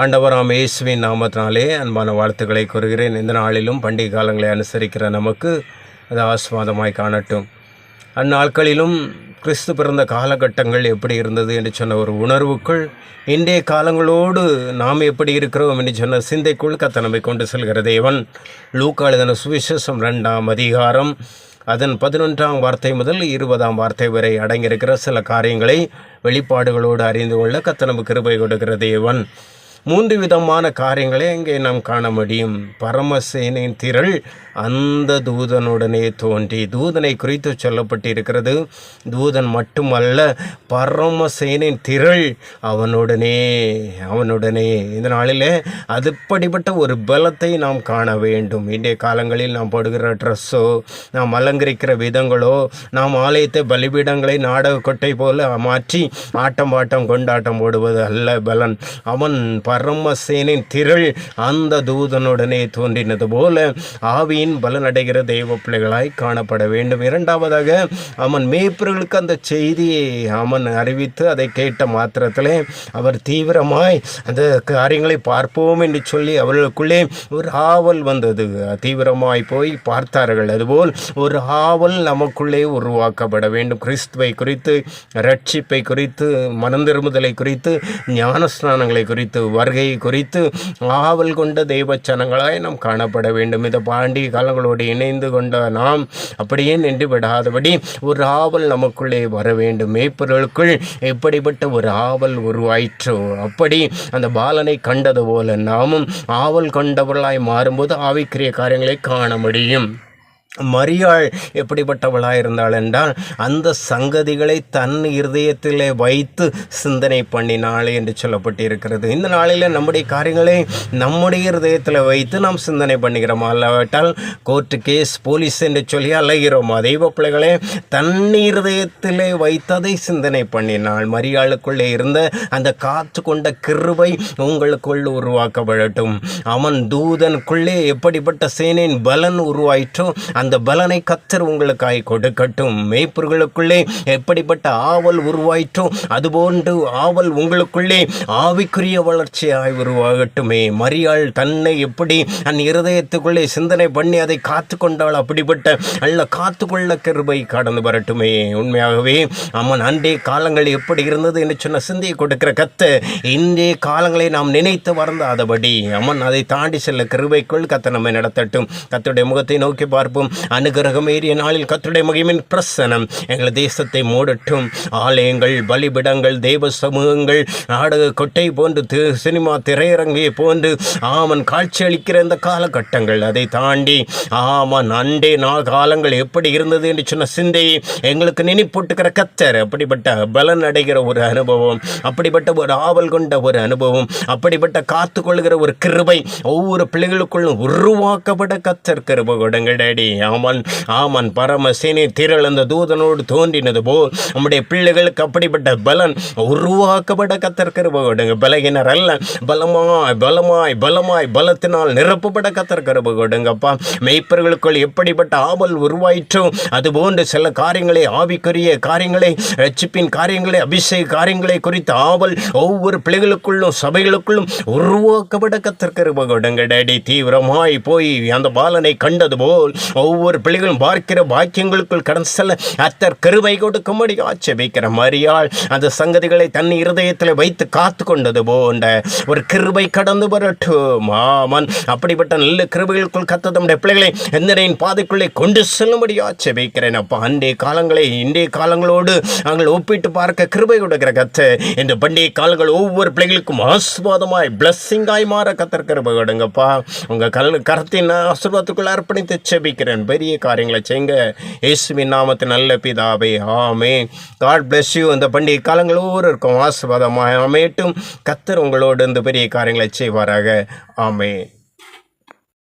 ஆண்டவராம் இயேசுவின் நாமத்தினாலே அன்பான வாழ்த்துக்களை கூறுகிறேன். இந்த நாளிலும் பண்டிகை காலங்களை அனுசரிக்கிற நமக்கு அது ஆஸ்வாதமாய் காணட்டும். அந்நாட்களிலும் கிறிஸ்து பிறந்த காலகட்டங்கள் எப்படி இருந்தது என்று சொன்ன ஒரு உணர்வுக்குள் இன்றைய காலங்களோடு நாம் எப்படி இருக்கிறோம் என்று சொன்ன சிந்தைக்குள் கர்த்தர் நம்மை கொண்டு செல்கிற தேவன். லூக்கா எழுதின சுவிசேஷம் 2ஆம் அதிகாரம் அதன் 11ஆம் வார்த்தை முதல் 20ஆம் வார்த்தை வரை அடங்கியிருக்கிற சில காரியங்களை வெளிப்பாடுகளோடு அறிந்து கொள்ள கர்த்தர் நமக்கு கிருபை கொடுக்கிற தேவன். 3 விதமான காரியங்களை இங்கே நாம் காண முடியும். பரமசேனையின் திரள் அந்த தூதனுடனே தோன்றி, தூதனை குறித்து சொல்லப்பட்டிருக்கிறது. தூதன் மட்டுமல்ல, பரமசேனையின் திரள் அவனுடனே. இந்த நாளில் அதுபடிப்பட்ட ஒரு பலத்தை நாம் காண வேண்டும். இன்றைய காலங்களில் நாம் போடுகிற ட்ரெஸ்ஸோ, நாம் அலங்கரிக்கிற விதங்களோ, நாம் ஆலயத்தை பலிபீடங்களை நாடக கொட்டை போல மாற்றி ஆட்டம் பாட்டம் கொண்டாட்டம் போடுவது அல்ல பலன். அவன் பரமசேனின் திரள் அந்த தூதனுடனே தோன்றினது போல ஆவியின் பலனடைகிற தெய்வ பிள்ளைகளாய் காணப்பட வேண்டும். இரண்டாவதாக, அவன் மேய்ப்பர்களுக்கு அந்த செய்தியை அவன் அறிவித்து அதை கேட்ட மாத்திரத்திலே அவர் தீவிரமாய் அந்த காரியங்களை பார்ப்போம் என்று சொல்லி அவர்களுக்குள்ளே ஒரு ஆவல் வந்தது. தீவிரமாய் போய் பார்த்தார்கள். அதுபோல் ஒரு ஆவல் நமக்குள்ளே உருவாக்கப்பட வேண்டும். கிறிஸ்துவை குறித்து, ரட்சிப்பை குறித்து, மனந்திருமுதலை குறித்து, ஞானஸ்நானங்களை குறித்து, வருகை குறித்து ஆவல் கொண்ட தெய்வச்சனங்களாய் நாம் காணப்பட வேண்டும். இதை பாண்டிய காலங்களோடு இணைந்து கொண்ட நாம் அப்படியே நின்று விடாதபடி ஒரு ஆவல் நமக்குள்ளே வர வேண்டும். மேய்ப்பர்களுக்குள் எப்படிப்பட்ட ஒரு ஆவல் உருவாயிற்றோ அப்படி அந்த பாலனை கண்டது போல நாமும் ஆவல் கொண்டவர்களாய் மாறும்போது ஆவிக்குரிய காரியங்களை காண முடியும். மரியாள் எப்படிப்பட்டவளாக இருந்தாள் என்றால், அந்த சங்கதிகளை தன் இருதயத்திலே வைத்து சிந்தனை பண்ணினாள் என்று சொல்லப்பட்டிருக்கிறது. இந்த நாளில் நம்முடைய காரியங்களை நம்முடைய இருதயத்தில் வைத்து நாம் சிந்தனை பண்ணுகிறோம். அல்லாவிட்டால் கோர்ட்டு கேஸ், போலீஸ் என்று சொல்லி அலைகிறோம். தெய்வ பிள்ளைகளே, தன் இருதயத்திலே வைத்ததை சிந்தனை பண்ணினாள். மரியாளுக்குள்ளே இருந்த அந்த காத்து கொண்ட கிருபை உங்களுக்குள் உருவாக்கப்படட்டும். அவன் தூதனுக்குள்ளே எப்படிப்பட்ட சேனையின் பலன் உருவாயிற்றோ அந்த பலனை கர்த்தர் உங்களுக்காய் கொடுக்கட்டும். மேய்ப்பர்களுக்குள்ளே எப்படிப்பட்ட ஆவல் உருவாயிற்றோ அதுபோன்று ஆவல் உங்களுக்குள்ளே ஆவிக்குரிய வளர்ச்சியாய் உருவாகட்டுமே. மரியாள் தன்னை எப்படி அந் இருதயத்துக்குள்ளே சிந்தனை பண்ணி அதை காத்து கொண்டால் அப்படிப்பட்ட அல்ல காத்துக்கொள்ள கிருபை கடந்து வரட்டுமே. உண்மையாகவே அவன் அன்றைய காலங்கள் எப்படி இருந்தது என்று சொன்ன சிந்தையை கொடுக்கிற கர்த்தர் இன்றைய காலங்களை நாம் நினைத்து வருந்தாதபடி அவன் அதை தாண்டி செல்ல கிருபைக்குள் கர்த்தர் நம்மை நடத்தட்டும். கர்த்தருடைய முகத்தை நோக்கி பார்ப்போம். அனுகிரகமேறிய நாளில் கர்த்தருடைய மகிமையின் பிரசனம் எங்கள் தேசத்தை மூடட்டும். ஆலயங்கள், பலிபிடங்கள், தெய்வ சமூகங்கள், நாடக கொட்டை போன்று, சினிமா திரையரங்கை போன்று ஆமன் காட்சி அளிக்கிற இந்த காலகட்டங்கள் அதை தாண்டி ஆமன் அண்டே காலங்கள் எப்படி இருந்தது என்று சொன்ன சிந்தையை எங்களுக்கு நினைப்பூட்டுகிற கர்த்தர் அப்படிப்பட்ட பலன் அடைகிற ஒரு அனுபவம், அப்படிப்பட்ட ஒரு ஆவல் கொண்ட ஒரு அனுபவம், அப்படிப்பட்ட காத்து கொள்கிற ஒரு கிருபை ஒவ்வொரு பிள்ளைகளுக்குள்ளும் உருவாக்கப்பட கர்த்தர் கிருபை கொடுங்கள் டேடி. ஆமன் பரமசேனை திரள் அந்த தூதனோடு தோன்றினது போல் நம்முடைய பிள்ளைகளுக்கு அப்படிப்பட்ட பலன் உருவாக்கப்பட கர்த்தர் கிருபை கொடுங்க. பலகினர் அல்ல, பலமாய் பலத்தினால் நிரப்பப்பட கர்த்தர் கிருபை கொடுங்கப்பா. மெய்ப்பர்களுக்குள் எப்படிப்பட்ட ஆவல் உருவாயிற்றோ அதுபோன்று சில காரியங்களை, ஆவிக்குரிய காரியங்களை, ரட்சிப்பின் காரியங்களை, அபிஷேக காரியங்களை குறித்த ஆவல் ஒவ்வொரு பிள்ளைகளுக்குள்ளும் சபைகளுக்குள்ளும் உருவாக்கப்பட கர்த்தர் கிருபை கொடுங்க டேடி. தீவிரமாய் போய் அந்த பாலனை கண்டது போல் ஒவ்வொரு பிள்ளைகளும் பார்க்கிற பாக்கியங்களுக்குள் கடந்து செல்ல கர்த்தர் கிருபை கொடுக்கும்படி ஆட்சேபிக்கிற மரியாள் அந்த சங்கதிகளை தன் இருதயத்தில் வைத்து காத்து கொண்டது போன்ற ஒரு கிருபை கடந்து வரட்டும். ஆமன் அப்படிப்பட்ட நல்ல கிருபைகளுக்குள் கர்த்தர் தம்முடைய பிள்ளைகளை எந்தனையின் பாதைக்குள்ளே கொண்டு செல்லும்படி ஆட்சேபிக்கிறேன் அப்பா. அன்றைய காலங்களை இன்றைய காலங்களோடு நாங்கள் ஒப்பிட்டு பார்க்க கிருபை கொடுக்கிற கர்த்தர் இந்த பண்டிகை காலங்கள் ஒவ்வொரு பிள்ளைகளுக்கும் ஆசீர்வாதமாய் பிளஸ்ஸிங்காய் மாற கர்த்தர் கிருபை கொடுங்கப்பா. உங்கள் கரத்தின் ஆசீர்வாதத்துக்குள் அர்ப்பணித்து செபிக்கிறேன். பெரிய காரியங்களை செய்யுங்க இயேசுவின் நாமத்தில் நல்ல பிதாவே, ஆமென். God bless you. இந்த பண்டிகை காலங்கள் ஒவ்வொருவருக்கும் ஆசீர்வாதமாக அமையட்டும். கர்த்தர் உங்களோடு இந்த பெரிய காரியங்களை செய்வாராக. ஆமென்.